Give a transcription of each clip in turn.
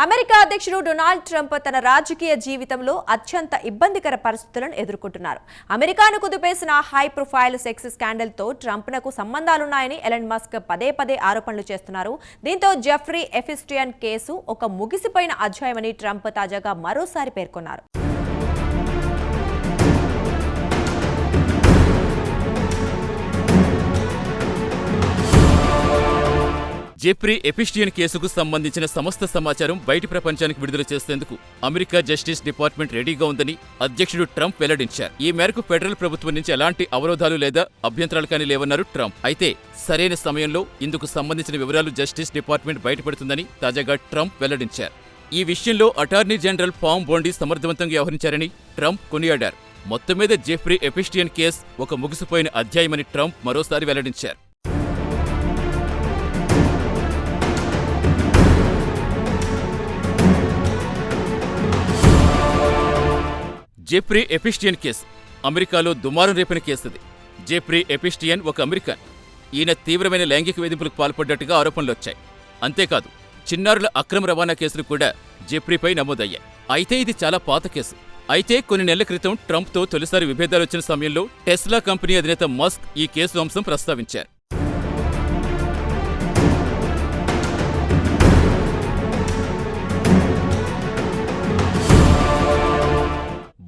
America అధ్యక్షుడు Donald Trump తన రాజకీయ జీవితంలో అత్యంత ఇబ్బందికర పరిస్థితులను ఎదుర్కొంటున్నారు. అమెరికాను కుదిపేసిన హై ప్రొఫైల్ సెక్స్ స్కాండల్తో ట్రంప్నకు సంబంధాలున్నాయని ఎలన్ మస్క్ పదే పదే ఆరోపణలు చేస్తున్నారు. దీంతో జెఫ్రీ ఎపిస్టియన్ కేసు ఒక ముగిసిపోయిన అధ్యాయమని ట్రంప్ తాజాగా మరోసారి పేర్కొన్నారు. జెఫ్రీ ఎపిస్టియన్ కేసుకు సంబంధించిన సమస్త సమాచారం బయటి ప్రపంచానికి విడుదల చేసేందుకు అమెరికా జస్టిస్ డిపార్ట్మెంట్ రెడీగా ఉందని అధ్యక్షుడు ట్రంప్ వెల్లడించారు. ఈ మేరకు ఫెడరల్ ప్రభుత్వం నుంచి ఎలాంటి అవరోధాలు లేదా అభ్యంతరాలు కానీ లేవన్నారు ట్రంప్. అయితే సరైన సమయంలో ఇందుకు సంబంధించిన వివరాలు జస్టిస్ డిపార్ట్మెంట్ బయటపెడుతుందని తాజాగా ట్రంప్ వెల్లడించారు. ఈ విషయంలో అటార్నీ జనరల్ పామ్ బోండి సమర్థవంతంగా వ్యవహరించారని ట్రంప్ కొనియాడారు. మొత్తం మీద జెఫ్రీ ఎపిస్టియన్ కేసు ఒక ముగిసిపోయిన అధ్యాయమని ట్రంప్ మరోసారి వెల్లడించారు. జెఫ్రీ ఎపిస్టియన్ కేసు అమెరికాలో దుమారం రేపిన కేసుది. జెఫ్రీ ఎపిస్టియన్ ఒక అమెరికన్. ఈయన తీవ్రమైన లైంగిక వేధింపులకు పాల్పడ్డట్టుగా ఆరోపణలొచ్చాయి. అంతేకాదు చిన్నారుల అక్రమ రవాణా కేసులు కూడా జెఫ్రీపై నమోదయ్యాయి. అయితే ఇది చాలా పాత కేసు. అయితే కొన్ని నెలల క్రితం ట్రంప్తో తొలిసారి విభేదాలొచ్చిన సమయంలో టెస్లా కంపెనీ అధినేత మస్క్ ఈ కేసు అంశం ప్రస్తావించారు.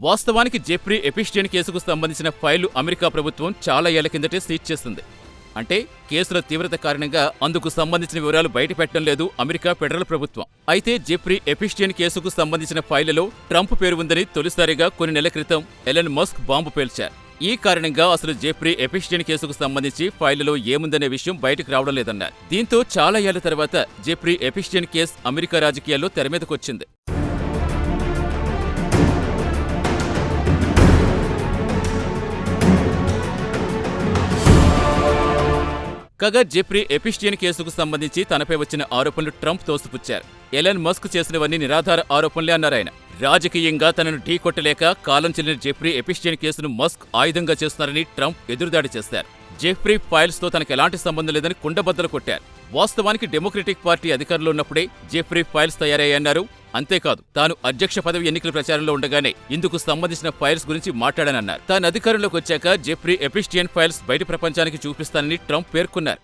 వాస్తవానికి జెఫ్రీ ఎపిస్టియన్ కేసుకు సంబంధించిన ఫైళ్లు అమెరికా ప్రభుత్వం చాలా ఏళ్ల కిందటే సీజ్ చేస్తుంది. అంటే కేసుల తీవ్రత కారణంగా అందుకు సంబంధించిన వివరాలు బయటపెట్టడం లేదు అమెరికా ఫెడరల్ ప్రభుత్వం. అయితే జెఫ్రీ ఎపిస్టియన్ కేసుకు సంబంధించిన ఫైళ్లలో ట్రంప్ పేరు ఉందని తొలిసారిగా కొన్ని నెలల క్రితం ఎలన్ మస్క్ బాంబు పేల్చారు. ఈ కారణంగా అసలు జెఫ్రీ ఎపిస్టియన్ కేసుకు సంబంధించి ఫైళ్లలో ఏముందనే విషయం బయటకు రావడం లేదన్నారు. దీంతో చాలా ఏళ్ల తర్వాత జెఫ్రీ ఎపిస్టియన్ కేసు అమెరికా రాజకీయాల్లో తెరమీదకొచ్చింది. కాగా జెఫ్రీ ఎపిస్టియన్ కేసుకు సంబంధించి తనపై వచ్చిన ఆరోపణలు ట్రంప్ తోసిపుచ్చారు. ఎలన్ మస్క్ చేసినవన్నీ నిరాధార ఆరోపణలే అన్నారాయన. రాజకీయంగా తనను ఢీకొట్టలేక కాలం చెల్లిన జెఫ్రీ ఎపిస్టియన్ కేసును మస్క్ ఆయుధంగా చేస్తున్నారని ట్రంప్ ఎదురుదాడి చేశారు. జెఫ్రీ ఫైల్స్తో తనకు ఎలాంటి సంబంధం లేదని కుండబద్దలు కొట్టారు. వాస్తవానికి డెమోక్రటిక్ పార్టీ అధికారంలో ఉన్నప్పుడే జెఫ్రీ ఫైల్స్ తయారయ్యన్నారు. అంతేకాదు తాను అధ్యక్ష పదవి ఎన్నికల ప్రచారంలో ఉండగానే ఇందుకు సంబంధించిన ఫైల్స్ గురించి మాట్లాడానన్నారు. తాను అధికారంలోకి వచ్చాక జెఫ్రీ ఎపిస్టియన్ ఫైల్స్ బయట ప్రపంచానికి చూపిస్తానని ట్రంప్ పేర్కొన్నారు.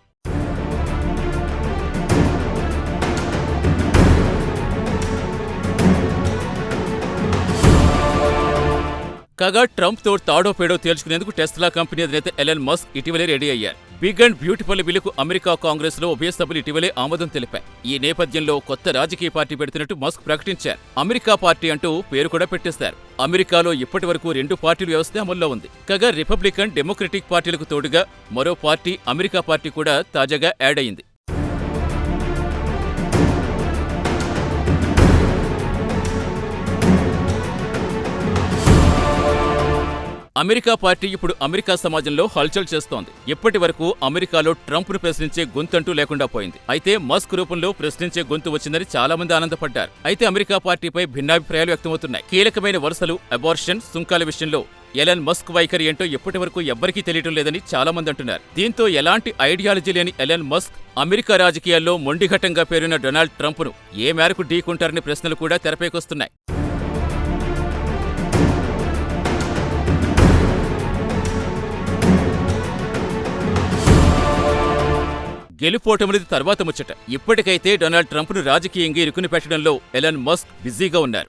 కాగా ట్రంప్తో తాడో పేడో తేల్చుకునేందుకు టెస్లా కంపెనీ అధినేత ఎలన్ మస్క్ ఇటీవలే రెడీ అయ్యారు. బిగ్ అండ్ బ్యూటిఫుల్ బిల్లుకు అమెరికా కాంగ్రెస్ లో ఉభయ సభ్యులు ఇటీవలే ఆమోదం తెలిపారు. ఈ నేపథ్యంలో కొత్త రాజకీయ పార్టీ పెడుతున్నట్టు మస్క్ ప్రకటించారు. అమెరికా పార్టీ అంటూ పేరు కూడా పెట్టేశారు. అమెరికాలో ఇప్పటి వరకు 2 పార్టీల వ్యవస్థ అమల్లో ఉంది. కాగా రిపబ్లికన్, డెమోక్రటిక్ పార్టీలకు తోడుగా మరో పార్టీ అమెరికా పార్టీ కూడా తాజాగా యాడ్ అయింది. అమెరికా పార్టీ ఇప్పుడు అమెరికా సమాజంలో హల్చల్ చేస్తోంది. ఇప్పటి వరకు అమెరికాలో ట్రంప్ను ప్రశ్నించే గొంతంటూ లేకుండా పోయింది. అయితే మస్క్ రూపంలో ప్రశ్నించే గొంతు వచ్చిందని చాలా మంది ఆనందపడ్డారు. అయితే అమెరికా పార్టీపై భిన్నాభిప్రాయాలు వ్యక్తమవుతున్నాయి. కీలకమైన వరుసలు, అబార్షన్, సుంకాల విషయంలో ఎలన్ మస్క్ వైఖరి ఏంటో ఇప్పటి వరకు ఎవ్వరికీ తెలియటం లేదని చాలా మంది అంటున్నారు. దీంతో ఎలాంటి ఐడియాలజీ లేని ఎలన్ మస్క్ అమెరికా రాజకీయాల్లో మొండిఘటంగా పేరున్న డొనాల్డ్ ట్రంప్ను ఏ మేరకు ఢీకొంటారనే ప్రశ్నలు కూడా తెరపైకొస్తున్నాయి. గెలుపోటమిది తర్వాత ముచ్చట. ఇప్పటికైతే డొనాల్డ్ ట్రంప్ను రాజకీయంగా ఇరుకుని పెట్టడంలో ఎలన్ మస్క్ బిజీగా ఉన్నారు.